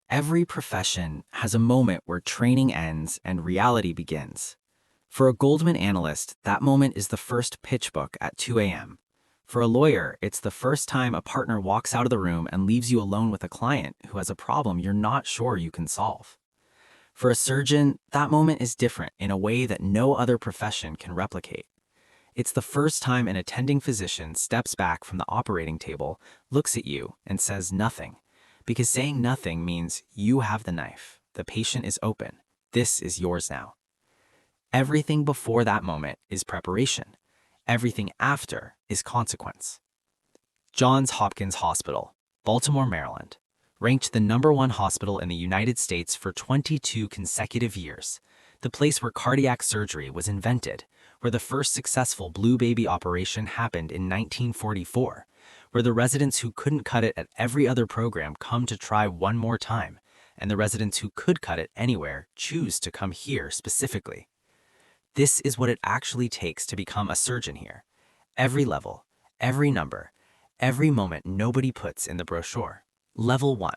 Every profession has a moment where training ends and reality begins. For a Goldman analyst, that moment is the first pitch book at 2 a.m. For a lawyer, it's the first time a partner walks out of the room and leaves you alone with a client who has a problem you're not sure you can solve. For a surgeon, that moment is different in a way that no other profession can replicate. It's the first time an attending physician steps back from the operating table, looks at you, and says nothing. Because saying nothing means you have the knife. The patient is open. This is yours now. Everything before that moment is preparation. Everything after is consequence. Johns Hopkins Hospital, Baltimore, Maryland, ranked the #1 hospital in the United States for 22 consecutive years. The place where cardiac surgery was invented, where the first successful blue baby operation happened in 1944, where the residents who couldn't cut it at every other program come to try one more time, and the residents who could cut it anywhere choose to come here specifically. This is what it actually takes to become a surgeon here. Every level, every number, every moment nobody puts in the brochure. Level 1.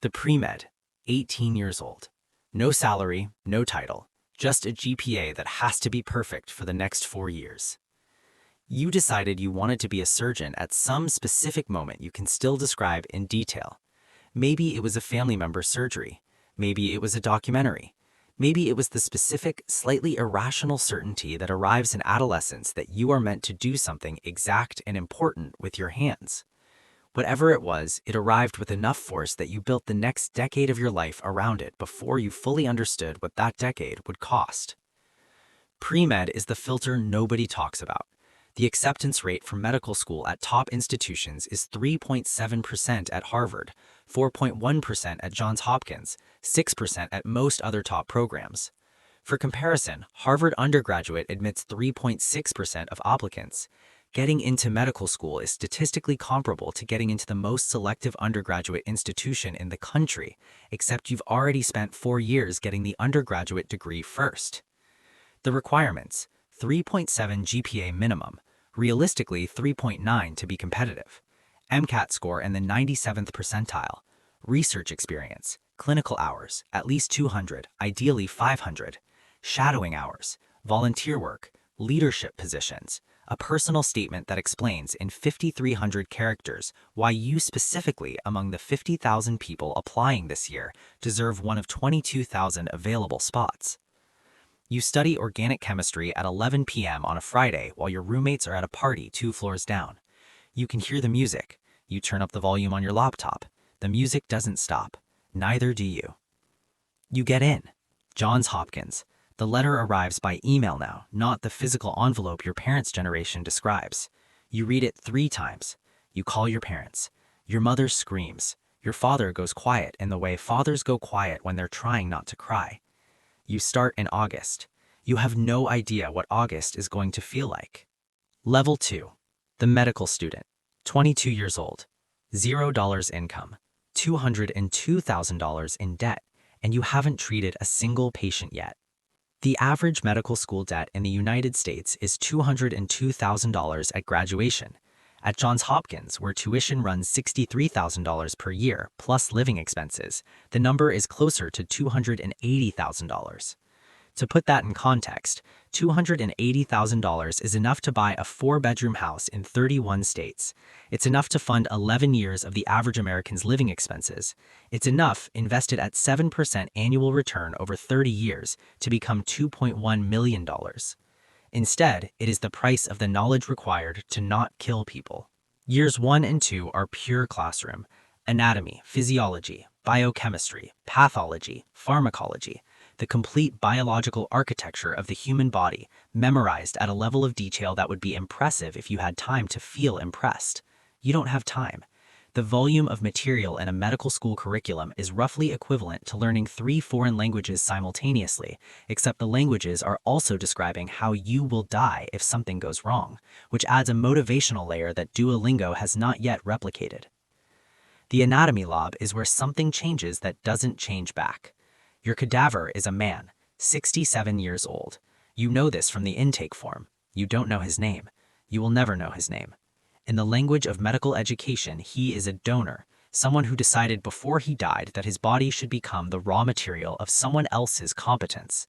The pre-med, 18 years old. No salary, no title, just a GPA that has to be perfect for the next 4 years. You decided you wanted to be a surgeon at some specific moment you can still describe in detail. Maybe it was a family member's surgery. Maybe it was a documentary. Maybe it was the specific, slightly irrational certainty that arrives in adolescence that you are meant to do something exact and important with your hands. Whatever it was, it arrived with enough force that you built the next decade of your life around it before you fully understood what that decade would cost. Pre-med is the filter nobody talks about. The acceptance rate for medical school at top institutions is 3.7% at Harvard, 4.1% at Johns Hopkins, 6% at most other top programs. For comparison, Harvard undergraduate admits 3.6% of applicants. Getting into medical school is statistically comparable to getting into the most selective undergraduate institution in the country, except you've already spent 4 years getting the undergraduate degree first. The requirements: 3.7 GPA minimum, realistically 3.9 to be competitive, MCAT score in the 97th percentile, research experience, clinical hours, at least 200, ideally 500, shadowing hours, volunteer work, leadership positions, a personal statement that explains in 5,300 characters why you specifically, among the 50,000 people applying this year, deserve one of 22,000 available spots. You study organic chemistry at 11 p.m. on a Friday while your roommates are at a party 2 floors down. You can hear the music. You turn up the volume on your laptop. The music doesn't stop. Neither do you. You get in. Johns Hopkins. The letter arrives by email now, not the physical envelope your parents' generation describes. You read it 3 times. You call your parents. Your mother screams. Your father goes quiet in the way fathers go quiet when they're trying not to cry. You start in August. You have no idea what August is going to feel like. Level 2. The medical student. 22 years old. $0 income. $202,000 in debt, and you haven't treated a single patient yet. The average medical school debt in the United States is $202,000 at graduation. At Johns Hopkins, where tuition runs $63,000 per year plus living expenses, the number is closer to $280,000. To put that in context, $280,000 is enough to buy a 4-bedroom house in 31 states. It's enough to fund 11 years of the average American's living expenses. It's enough, invested at 7% annual return over 30 years, to become $2.1 million. Instead, it is the price of the knowledge required to not kill people. Years 1 and 2 are pure classroom. Anatomy, physiology, biochemistry, pathology, pharmacology, the complete biological architecture of the human body, memorized at a level of detail that would be impressive if you had time to feel impressed. You don't have time. The volume of material in a medical school curriculum is roughly equivalent to learning 3 foreign languages simultaneously, except the languages are also describing how you will die if something goes wrong, which adds a motivational layer that Duolingo has not yet replicated. The anatomy lab is where something changes that doesn't change back. Your cadaver is a man, 67 years old. You know this from the intake form. You don't know his name. You will never know his name. In the language of medical education, he is a donor, someone who decided before he died that his body should become the raw material of someone else's competence.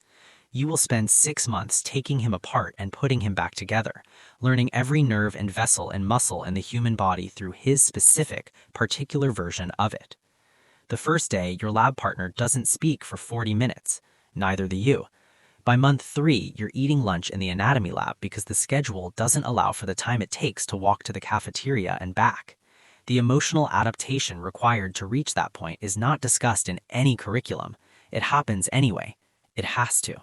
You will spend 6 months taking him apart and putting him back together, learning every nerve and vessel and muscle in the human body through his specific, particular version of it. The first day, your lab partner doesn't speak for 40 minutes, neither do you. By month 3, you're eating lunch in the anatomy lab because the schedule doesn't allow for the time it takes to walk to the cafeteria and back. The emotional adaptation required to reach that point is not discussed in any curriculum. It happens anyway. It has to.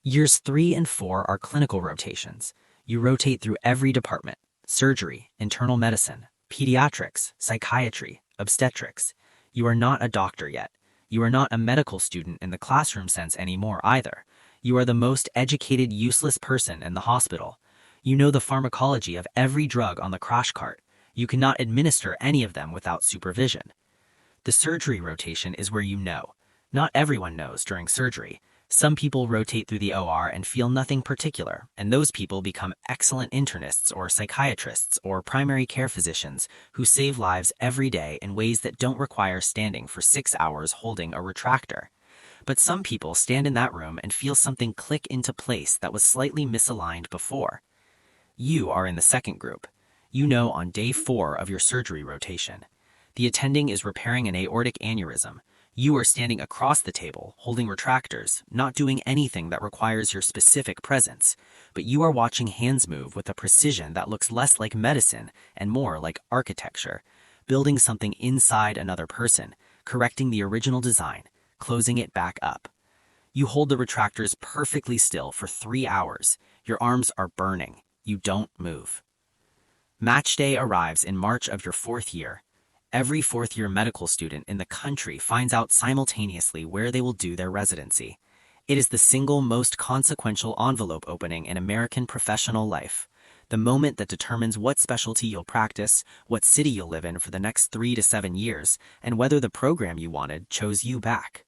Years 3 and 4 are clinical rotations. You rotate through every department: surgery, internal medicine, pediatrics, psychiatry, obstetrics. You are not a doctor yet. You are not a medical student in the classroom sense anymore either. You are the most educated, useless person in the hospital. You know the pharmacology of every drug on the crash cart. You cannot administer any of them without supervision. The surgery rotation is where you know. Not everyone knows during surgery. Some people rotate through the OR and feel nothing particular, and those people become excellent internists or psychiatrists or primary care physicians who save lives every day in ways that don't require standing for 6 hours holding a retractor. But some people stand in that room and feel something click into place that was slightly misaligned before. You are in the second group. You know on day 4 of your surgery rotation. The attending is repairing an aortic aneurysm. You are standing across the table, holding retractors, not doing anything that requires your specific presence, but you are watching hands move with a precision that looks less like medicine and more like architecture, building something inside another person, correcting the original design, closing it back up. You hold the retractors perfectly still for 3 hours. Your arms are burning. You don't move. Match day arrives in March of your 4th year. Every 4th-year medical student in the country finds out simultaneously where they will do their residency. It is the single most consequential envelope opening in American professional life. The moment that determines what specialty you'll practice, what city you'll live in for the next 3 to 7 years, and whether the program you wanted chose you back.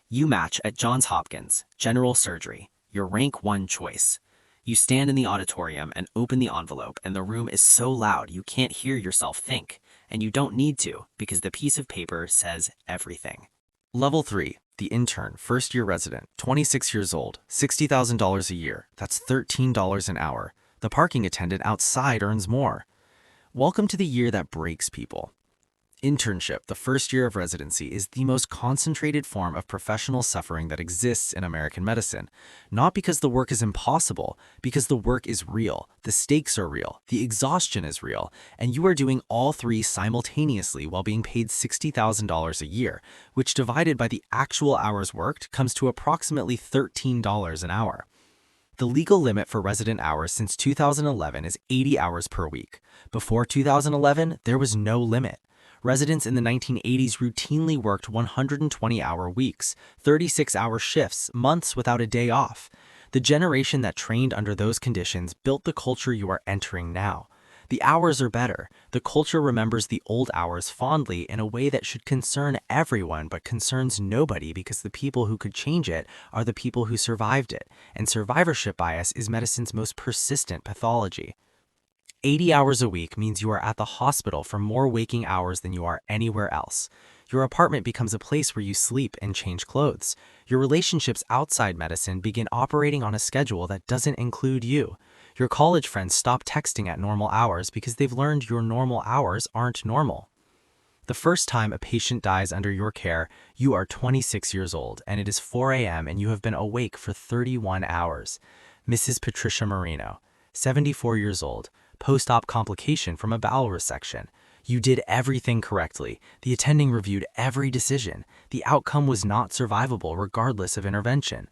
You match at Johns Hopkins, general surgery, your rank 1 choice. You stand in the auditorium and open the envelope, and the room is so loud you can't hear yourself think. And you don't need to, because the piece of paper says everything. Level 3, the intern, first-year resident, 26 years old, $60,000 a year. That's $13 an hour. The parking attendant outside earns more. Welcome to the year that breaks people. Internship, the first year of residency, is the most concentrated form of professional suffering that exists in American medicine. Not because the work is impossible, because the work is real, the stakes are real, the exhaustion is real, and you are doing all 3 simultaneously while being paid $60,000 a year, which divided by the actual hours worked comes to approximately $13 an hour. The legal limit for resident hours since 2011 is 80 hours per week. Before 2011, there was no limit. Residents in the 1980s routinely worked 120-hour weeks, 36-hour shifts, months without a day off. The generation that trained under those conditions built the culture you are entering now. The hours are better. The culture remembers the old hours fondly in a way that should concern everyone but concerns nobody because the people who could change it are the people who survived it, and survivorship bias is medicine's most persistent pathology. 80 hours a week means you are at the hospital for more waking hours than you are anywhere else. Your apartment becomes a place where you sleep and change clothes. Your relationships outside medicine begin operating on a schedule that doesn't include you. Your college friends stop texting at normal hours because they've learned your normal hours aren't normal. The first time a patient dies under your care, you are 26 years old and it is 4 a.m. and you have been awake for 31 hours. Mrs. Patricia Marino, 74 years old, post-op complication from a bowel resection. You did everything correctly. The attending reviewed every decision. The outcome was not survivable regardless of intervention.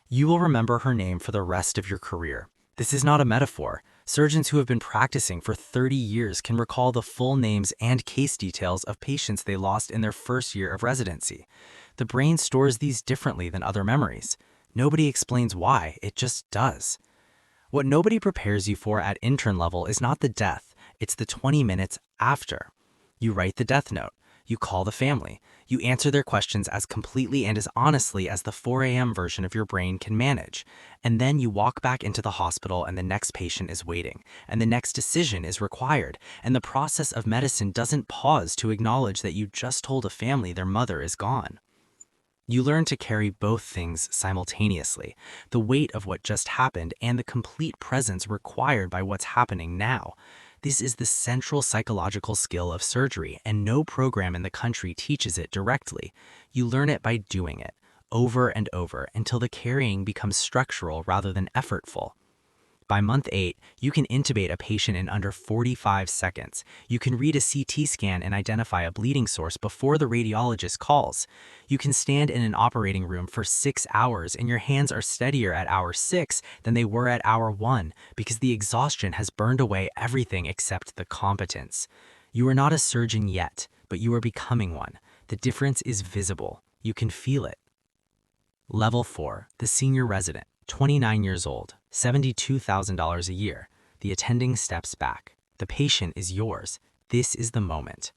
You will remember her name for the rest of your career. This is not a metaphor. Surgeons who have been practicing for 30 years can recall the full names and case details of patients they lost in their first year of residency. The brain stores these differently than other memories. Nobody explains why, it just does. What nobody prepares you for at intern level is not the death, it's the 20 minutes after. You write the death note. You call the family. You answer their questions as completely and as honestly as the 4 a.m. version of your brain can manage. And then you walk back into the hospital and the next patient is waiting, and the next decision is required, and the process of medicine doesn't pause to acknowledge that you just told a family their mother is gone. You learn to carry both things simultaneously, the weight of what just happened and the complete presence required by what's happening now. This is the central psychological skill of surgery, and no program in the country teaches it directly. You learn it by doing it, over and over, until the carrying becomes structural rather than effortful. By month 8, you can intubate a patient in under 45 seconds. You can read a CT scan and identify a bleeding source before the radiologist calls. You can stand in an operating room for 6 hours and your hands are steadier at hour 6 than they were at hour 1 because the exhaustion has burned away everything except the competence. You are not a surgeon yet, but you are becoming one. The difference is visible. You can feel it. Level 4, the senior resident, 29 years old, $72,000 a year. The attending steps back. The patient is yours. This is the moment.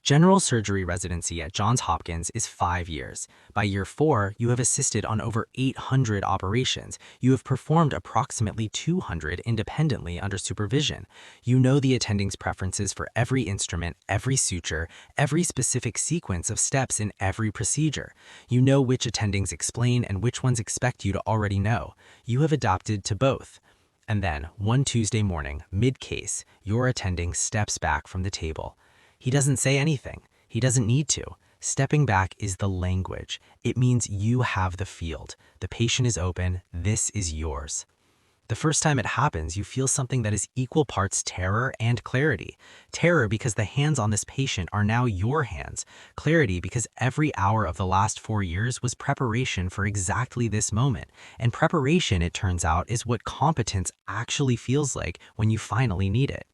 General surgery residency at Johns Hopkins is 5 years. By year 4, you have assisted on over 800 operations. You have performed approximately 200 independently under supervision. You know the attending's preferences for every instrument, every suture, every specific sequence of steps in every procedure. You know which attendings explain and which ones expect you to already know. You have adapted to both. And then, one Tuesday morning, mid-case, your attending steps back from the table. He doesn't say anything. He doesn't need to. Stepping back is the language. It means you have the field. The patient is open. This is yours. The first time it happens, you feel something that is equal parts terror and clarity. Terror because the hands on this patient are now your hands. Clarity because every hour of the last 4 years was preparation for exactly this moment. And preparation, it turns out, is what competence actually feels like when you finally need it.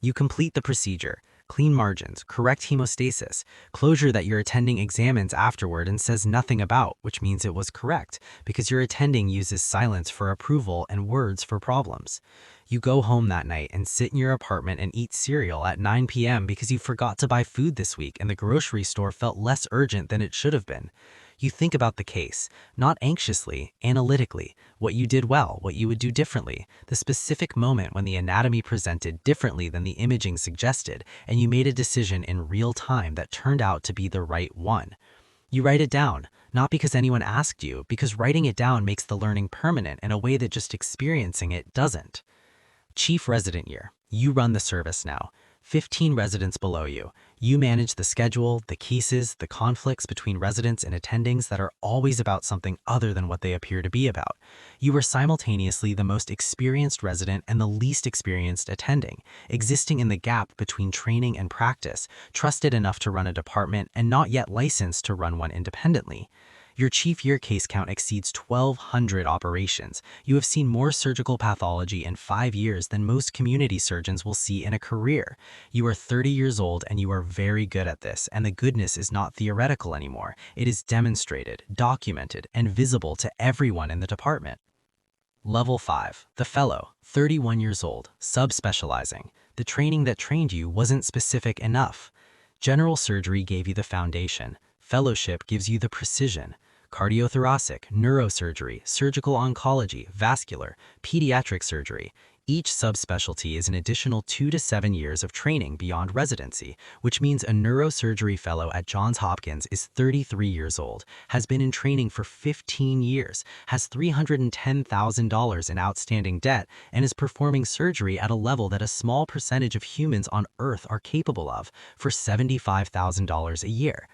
You complete the procedure. Clean margins, correct hemostasis, closure that your attending examines afterward and says nothing about, which means it was correct, because your attending uses silence for approval and words for problems. You go home that night and sit in your apartment and eat cereal at 9 p.m. because you forgot to buy food this week and the grocery store felt less urgent than it should have been. You think about the case, not anxiously, analytically, what you did well, what you would do differently, the specific moment when the anatomy presented differently than the imaging suggested, and you made a decision in real time that turned out to be the right one. You write it down, not because anyone asked you, because writing it down makes the learning permanent in a way that just experiencing it doesn't. Chief resident year. You run the service now. 15 residents below you. You manage the schedule, the cases, the conflicts between residents and attendings that are always about something other than what they appear to be about. You are simultaneously the most experienced resident and the least experienced attending, existing in the gap between training and practice, trusted enough to run a department and not yet licensed to run one independently. Your chief year case count exceeds 1,200 operations. You have seen more surgical pathology in 5 years than most community surgeons will see in a career. You are 30 years old and you are very good at this, and the goodness is not theoretical anymore. It is demonstrated, documented, and visible to everyone in the department. Level 5, the fellow, 31 years old, subspecializing. The training that trained you wasn't specific enough. General surgery gave you the foundation. Fellowship gives you the precision. Cardiothoracic, neurosurgery, surgical oncology, vascular, pediatric surgery. Each subspecialty is an additional 2 to 7 years of training beyond residency, which means a neurosurgery fellow at Johns Hopkins is 33 years old, has been in training for 15 years, has $310,000 in outstanding debt, and is performing surgery at a level that a small percentage of humans on Earth are capable of for $75,000 a year.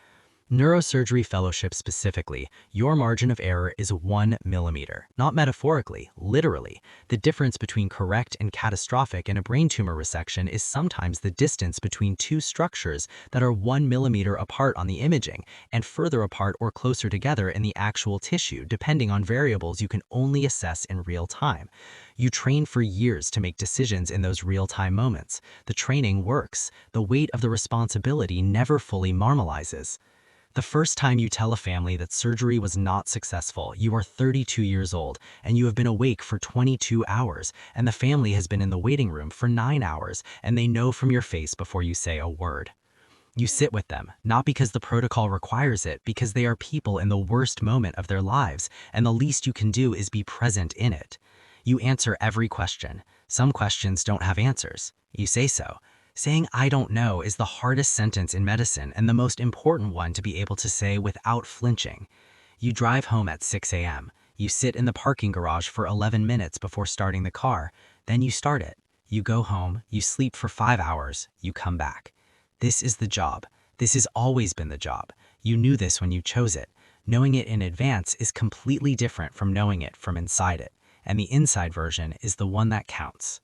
Neurosurgery fellowship specifically, your margin of error is 1 millimeter, not metaphorically, literally. The difference between correct and catastrophic in a brain tumor resection is sometimes the distance between two structures that are 1 millimeter apart on the imaging and further apart or closer together in the actual tissue, depending on variables you can only assess in real time. You train for years to make decisions in those real-time moments. The training works. The weight of the responsibility never fully normalizes. The first time you tell a family that surgery was not successful, you are 32 years old and you have been awake for 22 hours and the family has been in the waiting room for 9 hours and they know from your face before you say a word. You sit with them, not because the protocol requires it, because they are people in the worst moment of their lives, and the least you can do is be present in it. You answer every question. Some questions don't have answers. You say so. Saying "I don't know" is the hardest sentence in medicine and the most important one to be able to say without flinching. You drive home at 6 a.m. You sit in the parking garage for 11 minutes before starting the car. Then you start it. You go home, you sleep for 5 hours, you come back. This is the job. This has always been the job. You knew this when you chose it. Knowing it in advance is completely different from knowing it from inside it, and the inside version is the one that counts.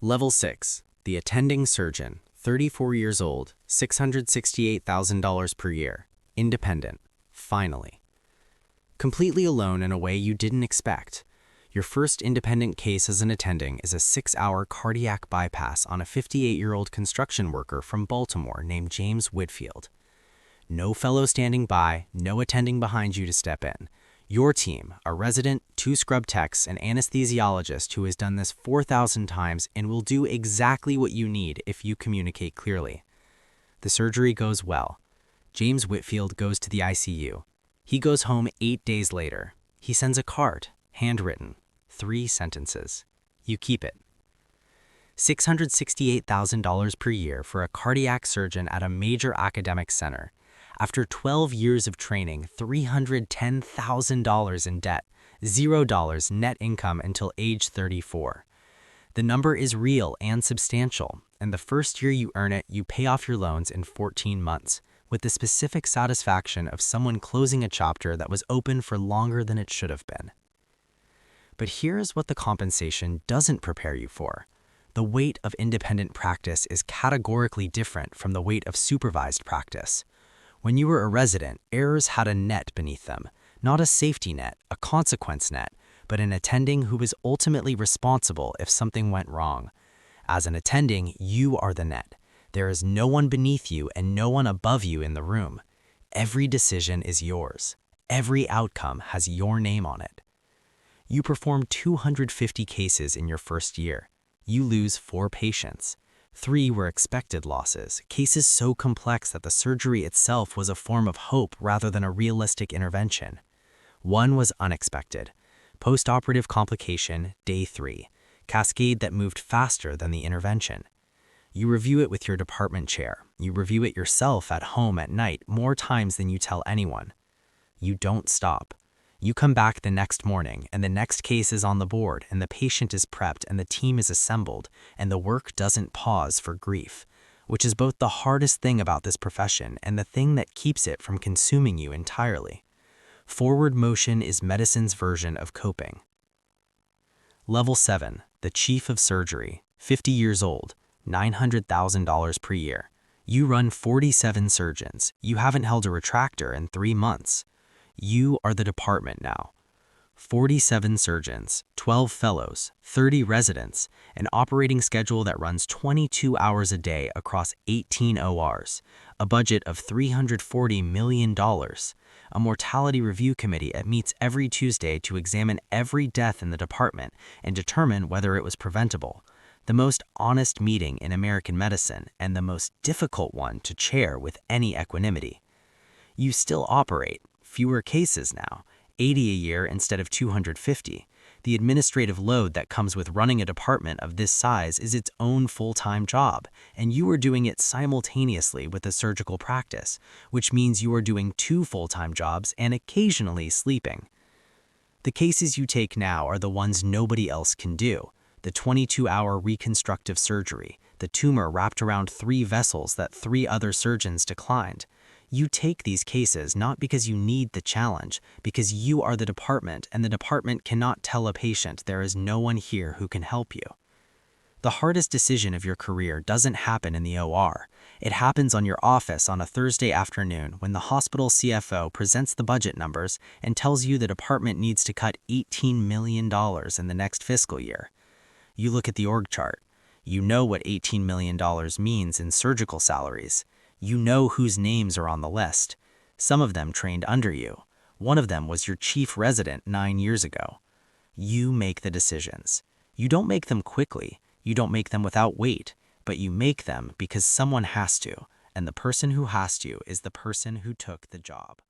Level 6. The attending surgeon, 34 years old, $668,000 per year. Independent. Finally. Completely alone in a way you didn't expect. Your first independent case as an attending is a 6-hour cardiac bypass on a 58-year-old construction worker from Baltimore named James Whitfield. No fellow standing by, no attending behind you to step in. Your team, a resident, 2 scrub techs, an anesthesiologist who has done this 4,000 times and will do exactly what you need if you communicate clearly. The surgery goes well. James Whitfield goes to the ICU. He goes home 8 days later. He sends a card, handwritten, 3 sentences. You keep it. $668,000 per year for a cardiac surgeon at a major academic center. After 12 years of training, $310,000 in debt, $0 net income until age 34. The number is real and substantial, and the first year you earn it, you pay off your loans in 14 months, with the specific satisfaction of someone closing a chapter that was open for longer than it should have been. But here's what the compensation doesn't prepare you for. The weight of independent practice is categorically different from the weight of supervised practice. When you were a resident, errors had a net beneath them, not a safety net, a consequence net, but an attending who was ultimately responsible if something went wrong. As an attending, you are the net. There is no one beneath you and no one above you in the room. Every decision is yours. Every outcome has your name on it. You perform 250 cases in your first year. You lose 4 patients. 3 were expected losses, cases so complex that the surgery itself was a form of hope rather than a realistic intervention. 1 was unexpected. Postoperative complication, day 3, cascade that moved faster than the intervention. You review it with your department chair. You review it yourself at home at night more times than you tell anyone. You don't stop. You come back the next morning, and the next case is on the board, and the patient is prepped, and the team is assembled, and the work doesn't pause for grief, which is both the hardest thing about this profession and the thing that keeps it from consuming you entirely. Forward motion is medicine's version of coping. Level 7, the chief of surgery, 50 years old, $900,000 per year. You run 47 surgeons. You haven't held a retractor in 3 months. You are the department now. 47 surgeons, 12 fellows, 30 residents, an operating schedule that runs 22 hours a day across 18 ORs, a budget of $340 million, a mortality review committee that meets every Tuesday to examine every death in the department and determine whether it was preventable, the most honest meeting in American medicine and the most difficult one to chair with any equanimity. You still operate. Fewer cases now, 80 a year instead of 250. The administrative load that comes with running a department of this size is its own full-time job, and you are doing it simultaneously with a surgical practice, which means you are doing 2 full-time jobs and occasionally sleeping. The cases you take now are the ones nobody else can do. The 22-hour reconstructive surgery, the tumor wrapped around 3 vessels that 3 other surgeons declined. You take these cases not because you need the challenge, because you are the department and the department cannot tell a patient there is no one here who can help you. The hardest decision of your career doesn't happen in the OR. It happens on your office on a Thursday afternoon when the hospital CFO presents the budget numbers and tells you the department needs to cut $18 million in the next fiscal year. You look at the org chart. You know what $18 million means in surgical salaries. You know whose names are on the list. Some of them trained under you. One of them was your chief resident 9 years ago. You make the decisions. You don't make them quickly. You don't make them without weight, but you make them because someone has to, and the person who asked you is the person who took the job.